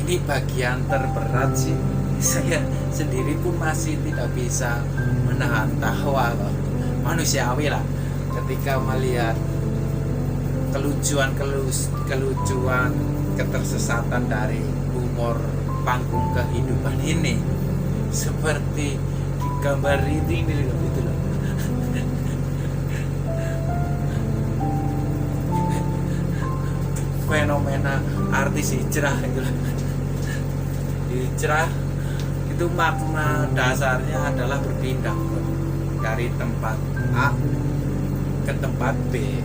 Ini bagian terberat sih. Saya sendiri pun masih tidak bisa menahan tawa loh. Manusiawi lah ketika melihat kelucuan ketersesatan dari humor panggung kehidupan ini, seperti di gambar ini loh, gitu loh. Fenomena artis hijrah itu loh. Hijrah itu makna dasarnya adalah berpindah dari tempat A ke tempat B.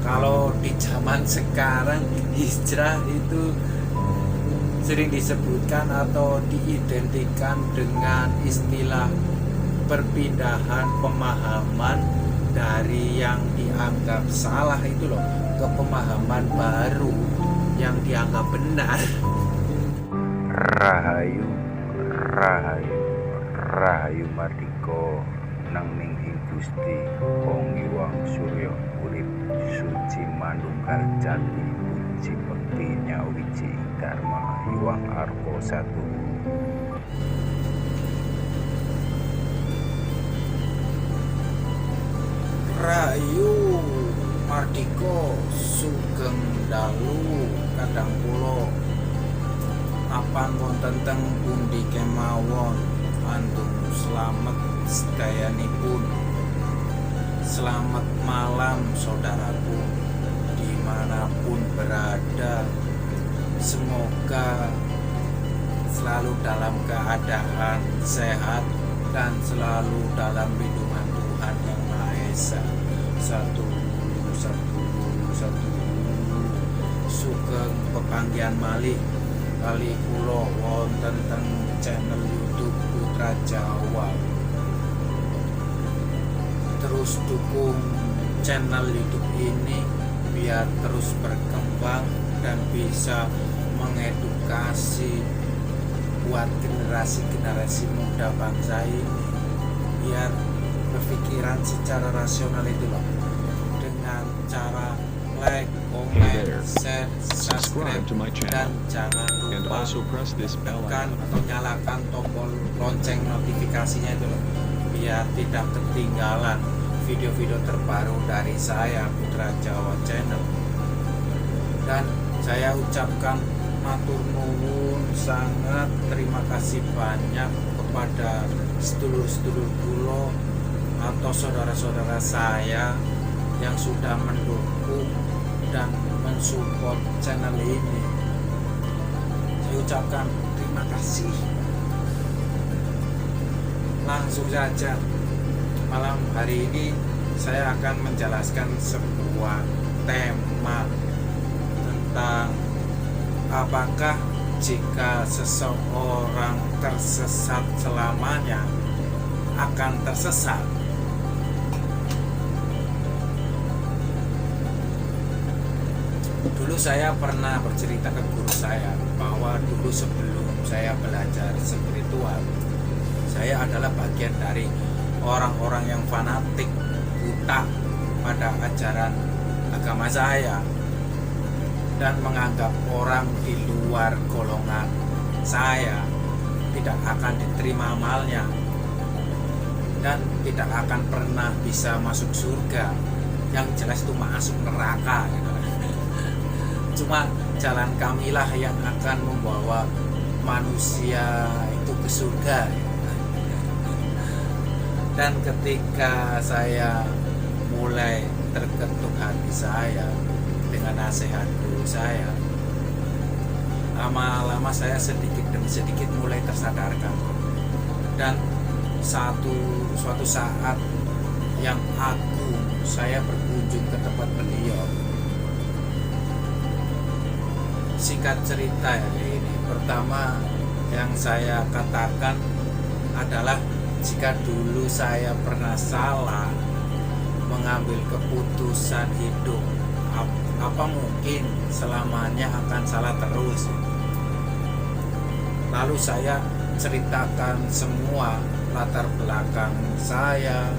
Kalau di zaman sekarang hijrah itu sering disebutkan atau diidentikan dengan istilah perpindahan pemahaman dari yang dianggap salah itu loh ke pemahaman baru yang dianggap benar. Rahayu, Rahayu, Rahayu Mardika nang ning ing Gusti Wong Hyang Surya urip suci manunggal jati puji bekti nyawiji dharma Hyang Arko satu. Rahayu Mardika sugeng dalu kadang kula apan wonten teng pundi kemawon andung slamet sedayanipun. Selamat malam saudaraku dimanapun berada, semoga selalu dalam keadaan sehat dan selalu dalam lindungan Tuhan Yang Maha Esa. Satu sugeng pepanggihan malih kali kula wonten teng channel YouTube Putra Jawa. Terus dukung channel YouTube ini biar terus berkembang dan bisa mengedukasi buat generasi-generasi muda bangsa ini, biar berpikiran secara rasional itu loh, dengan cara like, comment, share, subscribe, dan jangan lupa tekan atau nyalakan tombol lonceng notifikasinya itu loh, biar tidak ketinggalan video-video terbaru dari saya Putra Jawa Channel. Dan saya ucapkan matur nuwun sangat, terima kasih banyak kepada sedulur-sedulur kula atau saudara-saudara saya yang sudah mendukung dan mensupport channel ini. Saya ucapkan terima kasih. Langsung saja, malam hari ini saya akan menjelaskan sebuah tema tentang apakah jika seseorang tersesat selamanya akan tersesat. Dulu saya pernah bercerita ke guru saya bahwa dulu sebelum saya belajar spiritual, saya adalah bagian dari orang-orang yang fanatik, buta pada ajaran agama saya, dan menganggap orang di luar golongan saya tidak akan diterima amalnya dan tidak akan pernah bisa masuk surga, yang jelas itu masuk neraka gitu. Cuma jalan kamilah yang akan membawa manusia itu ke surga. Dan ketika saya mulai terketuk hati saya dengan nasihat guru saya, lama-lama saya sedikit demi sedikit mulai tersadarkan. Dan suatu saat yang agung, saya berkunjung ke tempat beliau. Singkat cerita ya ini, pertama yang saya katakan adalah jika dulu saya pernah salah mengambil keputusan hidup, apa mungkin selamanya akan salah terus? Lalu saya ceritakan semua latar belakang saya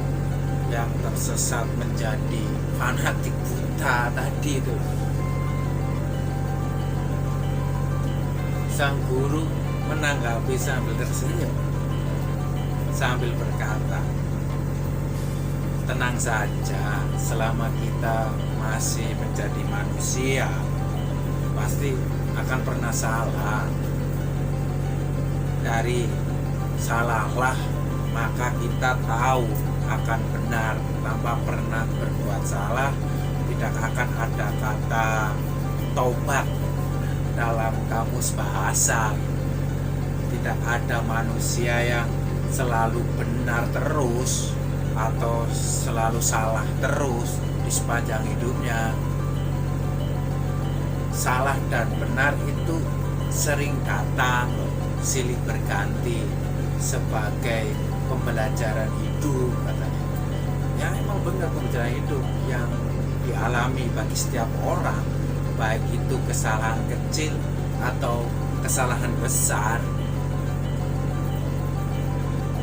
yang tersesat menjadi fanatik buta tadi itu. Sang guru menanggapi sambil tersenyum, sambil berkata, tenang saja, selama kita masih menjadi manusia, pasti akan pernah salah. Dari salahlah maka kita tahu akan benar. Tanpa pernah berbuat salah, tidak akan ada kata taubat dalam kamus bahasa. Tidak ada manusia yang selalu benar terus atau selalu salah terus di sepanjang hidupnya. Salah dan benar itu sering datang silih berganti sebagai pembelajaran hidup katanya. Ya emang benar pembelajaran hidup yang dialami bagi setiap orang, baik itu kesalahan kecil atau kesalahan besar.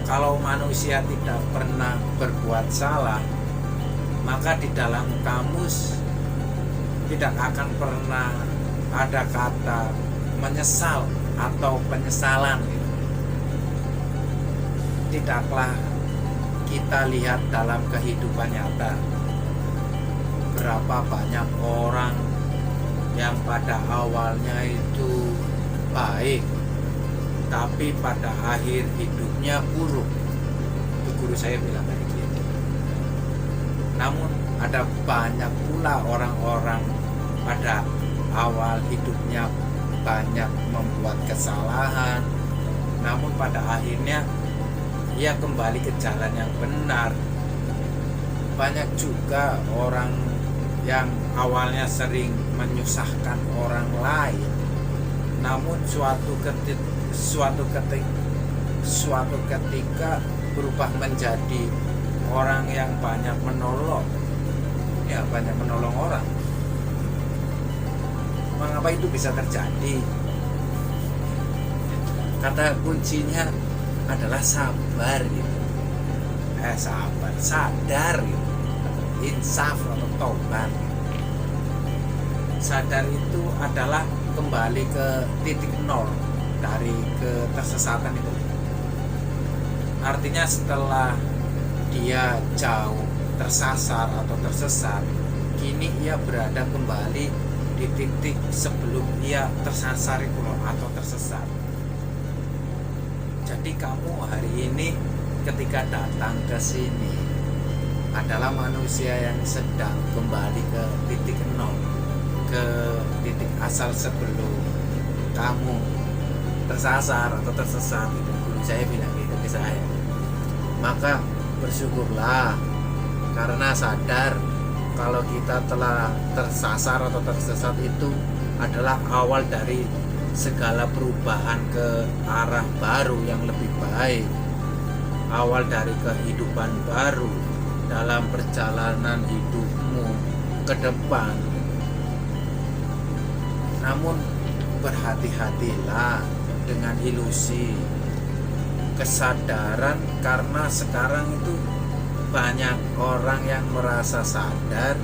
Kalau manusia tidak pernah berbuat salah, maka di dalam kamus tidak akan pernah ada kata menyesal atau penyesalan. Tidaklah kita lihat dalam kehidupan nyata berapa banyak orang yang pada awalnya itu baik, tapi pada akhir hidupnya buruk. Itu guru saya bilang kayak gitu. Namun ada banyak pula orang-orang pada awal hidupnya banyak membuat kesalahan, namun pada akhirnya ia kembali ke jalan yang benar. Banyak juga orang yang awalnya sering menyusahkan orang lain, namun suatu ketika berubah menjadi orang yang banyak menolong. Ya, banyak menolong orang. Mengapa itu bisa terjadi? Kata kuncinya adalah sabar gitu. Sadar gitu. Insaf atau taubat. Sadar itu adalah kembali ke titik nol dari ketersesatan itu. Artinya setelah dia jauh tersasar atau tersesat, kini ia berada kembali di titik sebelum ia tersasar itu loh, atau tersesat. Jadi kamu hari ini ketika datang ke sini adalah manusia yang sedang kembali ke titik nol, ke titik asal sebelum kamu tersasar atau tersesat. Itu guru saya bilang gitu ke saya. Maka bersyukurlah karena sadar kalau kita telah tersasar atau tersesat itu adalah awal dari segala perubahan ke arah baru yang lebih baik, awal dari kehidupan baru dalam perjalanan hidupmu ke depan. Namun berhati-hatilah dengan ilusi kesadaran, karena sekarang itu banyak orang yang merasa sadar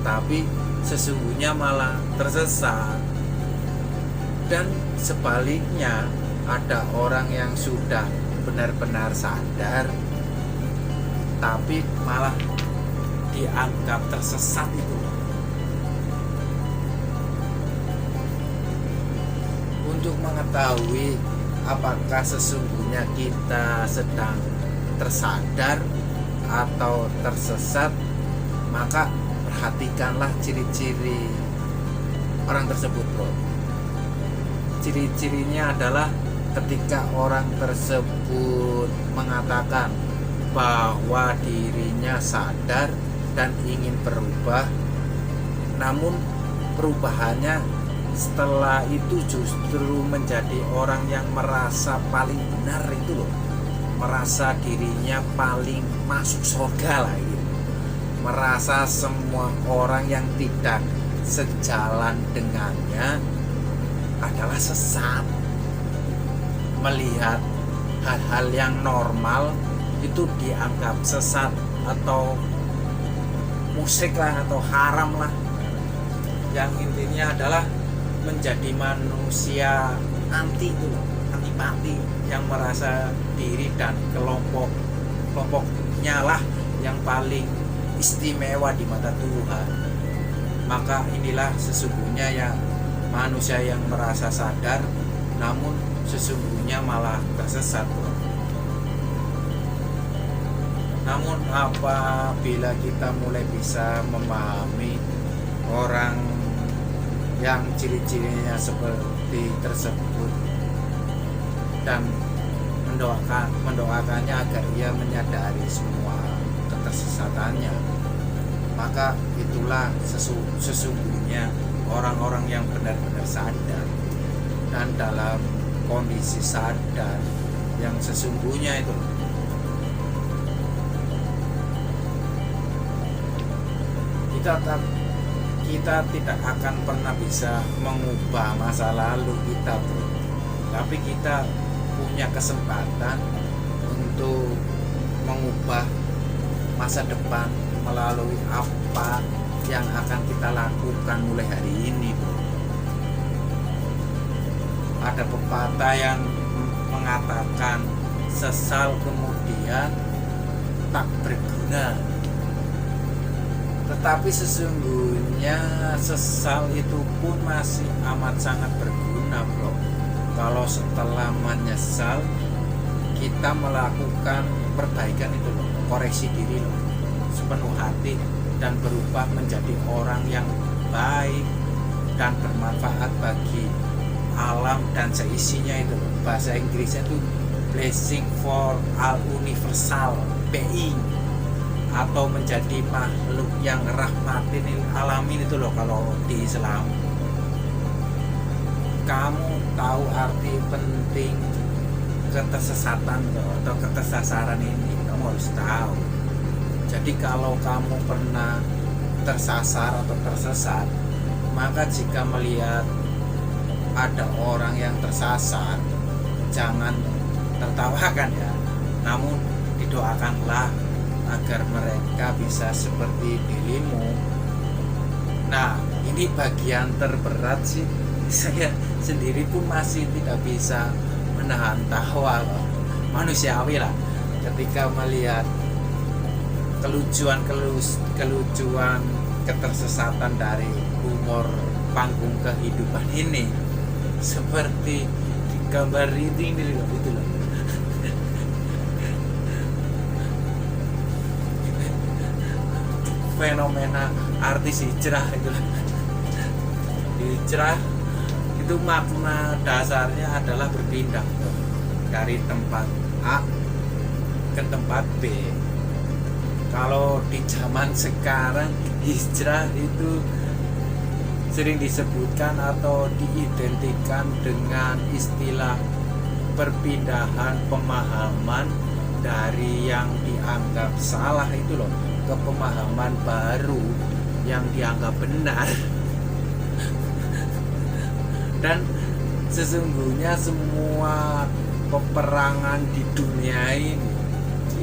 tapi sesungguhnya malah tersesat. Dan sebaliknya, ada orang yang sudah benar-benar sadar tapi malah dianggap tersesat itu. Untuk mengetahui apakah sesungguhnya kita sedang tersadar atau tersesat, maka perhatikanlah ciri-ciri orang tersebut, bro. Ciri-cirinya adalah ketika orang tersebut mengatakan bahwa dirinya sadar dan ingin berubah, namun perubahannya setelah itu justru menjadi orang yang merasa paling benar itu loh, merasa dirinya paling masuk surga lah gitu. Merasa semua orang yang tidak sejalan dengannya adalah sesat. Melihat hal-hal yang normal itu dianggap sesat atau musik lah atau haram lah. Yang intinya adalah menjadi manusia anti itu loh, antipati, yang merasa diri dan kelompoknya lah yang paling istimewa di mata Tuhan. Maka inilah sesungguhnya yang manusia yang merasa sadar namun sesungguhnya malah tersesat, bro. Namun apabila kita mulai bisa memahami orang yang ciri-cirinya seperti tersebut dan mendoakannya agar ia menyadari semua ketersesatannya, maka itulah sesungguhnya orang-orang yang benar-benar sadar. Dan dalam kondisi sadar yang sesungguhnya itu, kita tidak akan pernah bisa mengubah masa lalu kita, bro. Tapi kita punya kesempatan untuk mengubah masa depan melalui apa yang akan kita lakukan mulai hari ini, bro. Ada pepatah yang mengatakan sesal kemudian tak berguna. Tetapi sesungguhnya sesal itu pun masih amat sangat berguna, bro. Kalau setelah menyesal kita melakukan perbaikan itu loh, koreksi diri loh, sepenuh hati dan berubah menjadi orang yang baik dan bermanfaat bagi alam dan seisinya itu loh. Bahasa Inggrisnya itu blessing for all universal being, atau menjadi makhluk yang rahmatin alamin itu loh kalau di Islam. Kamu tahu arti penting ketersesatan atau ketersasaran ini, kamu harus tahu. Jadi kalau kamu pernah tersasar atau tersesat, maka jika melihat ada orang yang tersasar, jangan tertawakan ya, namun didoakanlah agar mereka bisa seperti dirimu. Nah, ini bagian terberat sih. Saya sendiri pun masih tidak bisa menahan tawa, manusiawi lah, ketika melihat kelucuan ketersesatan dari humor panggung kehidupan ini, seperti di gambar ini loh, itu loh. Fenomena artis hijrah itu loh. Hijrah itu makna dasarnya adalah berpindah dari tempat A ke tempat B. Kalau di zaman sekarang hijrah itu sering disebutkan atau diidentikan dengan istilah perpindahan pemahaman dari yang dianggap salah itu loh ke pemahaman baru yang dianggap benar. Dan sesungguhnya semua peperangan di dunia ini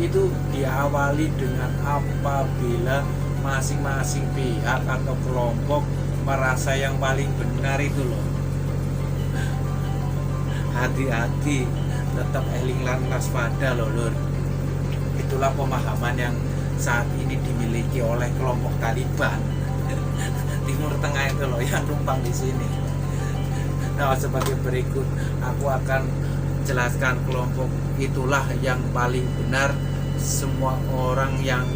itu diawali dengan apabila masing-masing pihak atau kelompok merasa yang paling benar itu loh. Hati-hati, tetap eling lan waspada loh lur. Itulah pemahaman yang saat ini dimiliki oleh kelompok Taliban Timur Tengah itu loh, yang numpang di sini. Nah, sebagai berikut aku akan jelaskan kelompok itulah yang paling benar. Semua orang yang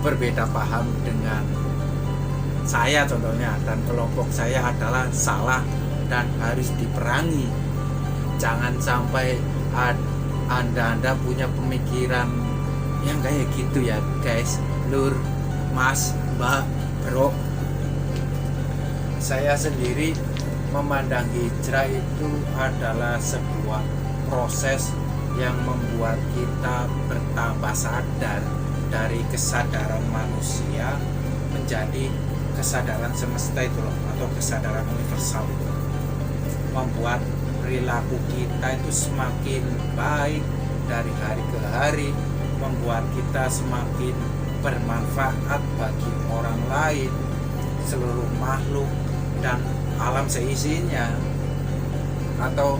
berbeda paham dengan saya contohnya dan kelompok saya adalah salah dan harus diperangi. Jangan sampai anda punya pemikiran yang kayak gitu ya guys, lur, mas, mbak, bro. Saya sendiri memandang hijrah itu adalah sebuah proses yang membuat kita bertambah sadar dari kesadaran manusia menjadi kesadaran semesta itu loh, atau kesadaran universal itu, membuat perilaku kita itu semakin baik dari hari ke hari, membuat kita semakin bermanfaat bagi orang lain, seluruh makhluk dan alam seisinya, atau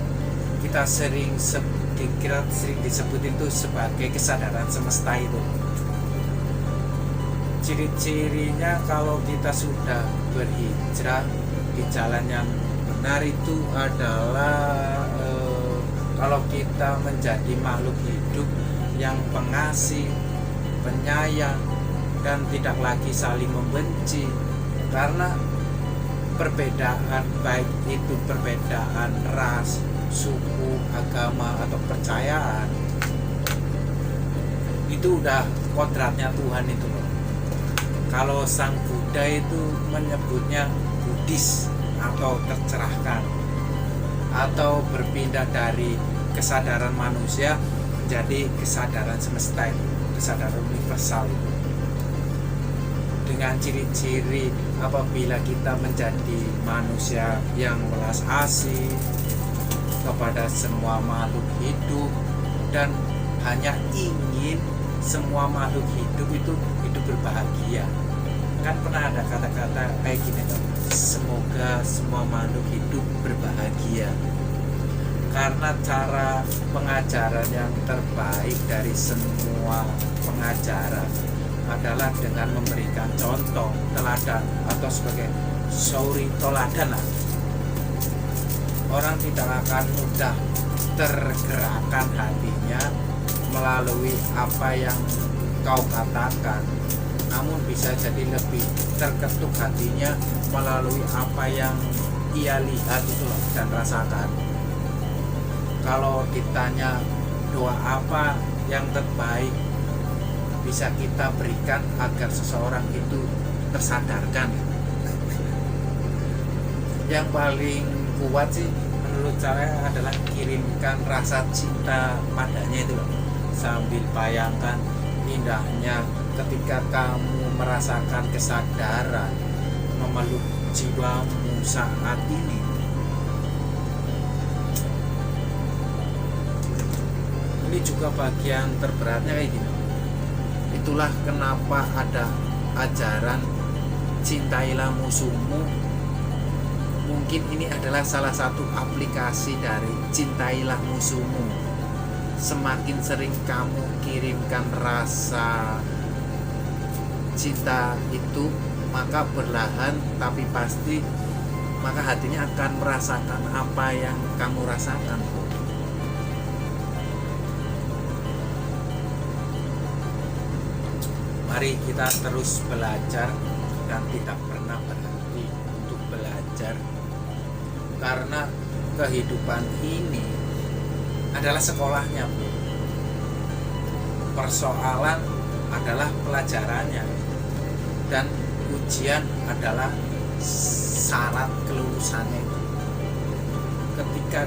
kita sering disebut itu sebagai kesadaran semesta itu. Ciri-cirinya kalau kita sudah berhijrah di jalan yang benar itu adalah kalau kita menjadi makhluk hidup yang pengasih, penyayang, dan tidak lagi saling membenci. Karena perbedaan, baik itu perbedaan ras, suku, agama, atau percayaan, itu udah kodratnya Tuhan itu loh. Kalau Sang Buddha itu menyebutnya Buddhis atau tercerahkan, atau berpindah dari kesadaran manusia menjadi kesadaran semesta itu, kesadaran universal itu. Dengan ciri-ciri apabila kita menjadi manusia yang welas asih kepada semua makhluk hidup dan hanya ingin semua makhluk hidup itu hidup berbahagia. Kan pernah ada kata-kata kayak gini kan, semoga semua makhluk hidup berbahagia. Karena cara pengajaran yang terbaik dari semua pengajaran adalah dengan memberikan contoh, teladan, atau sebagai suri toladan lah. Orang tidak akan mudah tergerakkan hatinya melalui apa yang kau katakan, namun bisa jadi lebih terketuk hatinya melalui apa yang ia lihat itu loh, dan rasakan. Kalau ditanya doa apa yang terbaik bisa kita berikan agar seseorang itu tersadarkan, yang paling kuat sih menurut saya adalah kirimkan rasa cinta padanya itu loh. Sambil bayangkan indahnya ketika kamu merasakan kesadaran memeluk jiwamu saat ini. Ini juga bagian terberatnya kayak gini. Itulah kenapa ada ajaran cintailah musuhmu. Mungkin ini adalah salah satu aplikasi dari cintailah musuhmu. Semakin sering kamu kirimkan rasa cinta itu, maka perlahan tapi pasti maka hatinya akan merasakan apa yang kamu rasakan. Mari kita terus belajar dan tidak pernah berhenti untuk belajar, karena kehidupan ini adalah sekolahnya, Bu. Persoalan adalah pelajarannya, dan ujian adalah syarat kelulusannya itu. Ketika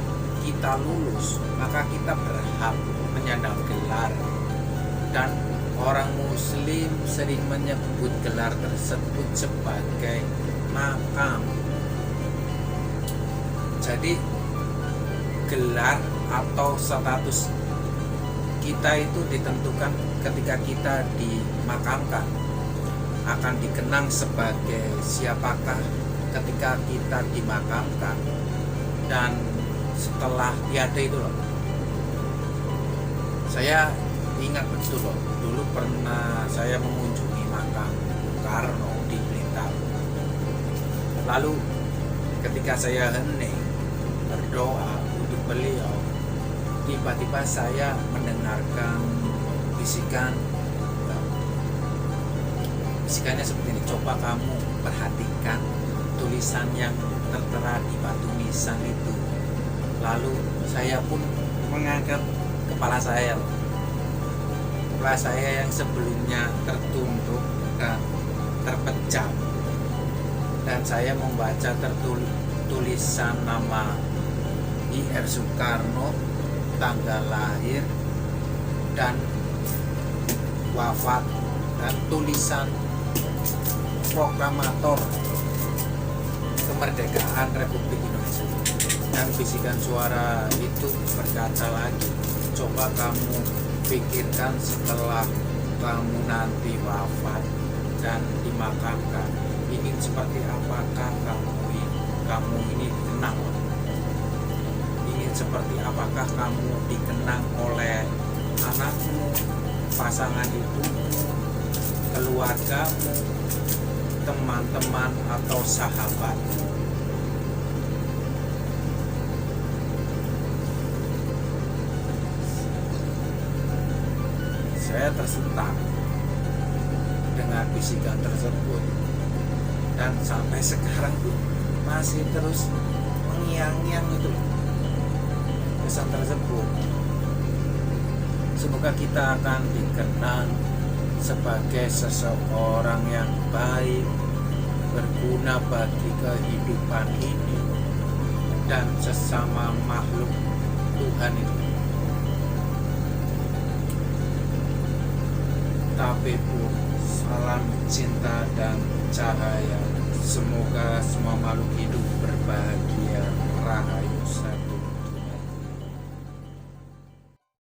kita lulus, maka kita berhak menyandang gelar, dan orang Muslim sering menyebut gelar tersebut sebagai makam. Jadi gelar atau status kita itu ditentukan ketika kita dimakamkan. Akan dikenang sebagai siapakah ketika kita dimakamkan dan setelah tiada itu loh. Saya ingat betul loh, dulu pernah saya mengunjungi makam Bung Karno di Blitar. Lalu ketika saya hening berdoa untuk beliau, tiba-tiba saya mendengarkan bisikan. Bisikannya seperti ini, coba kamu perhatikan tulisan yang tertera di batu nisan itu. Lalu saya pun mengangkat kepala saya loh. Kepala saya yang sebelumnya tertunduk dan terpejam, dan saya membaca tulisan nama I.R. Soekarno, tanggal lahir dan wafat, dan tulisan proklamator kemerdekaan Republik Indonesia. Dan bisikan suara itu berkata lagi, coba kamu pikirkan setelah kamu nanti wafat dan dimakamkan, ingin seperti apakah kamu kamu ini dikenang? Ingin seperti apakah kamu dikenang oleh anakmu, pasangan hidupmu, keluargamu, teman-teman atau sahabat? Saya tersentak dengan bisikan tersebut, dan sampai sekarang tuh masih terus mengiang-ngiang itu pesan tersebut. Semoga kita akan dikenang sebagai seseorang yang baik, berguna bagi kehidupan ini dan sesama makhluk Tuhan itu. Tapi pun salam cinta dan cahaya. Semoga semua makhluk hidup berbahagia. Rahayu.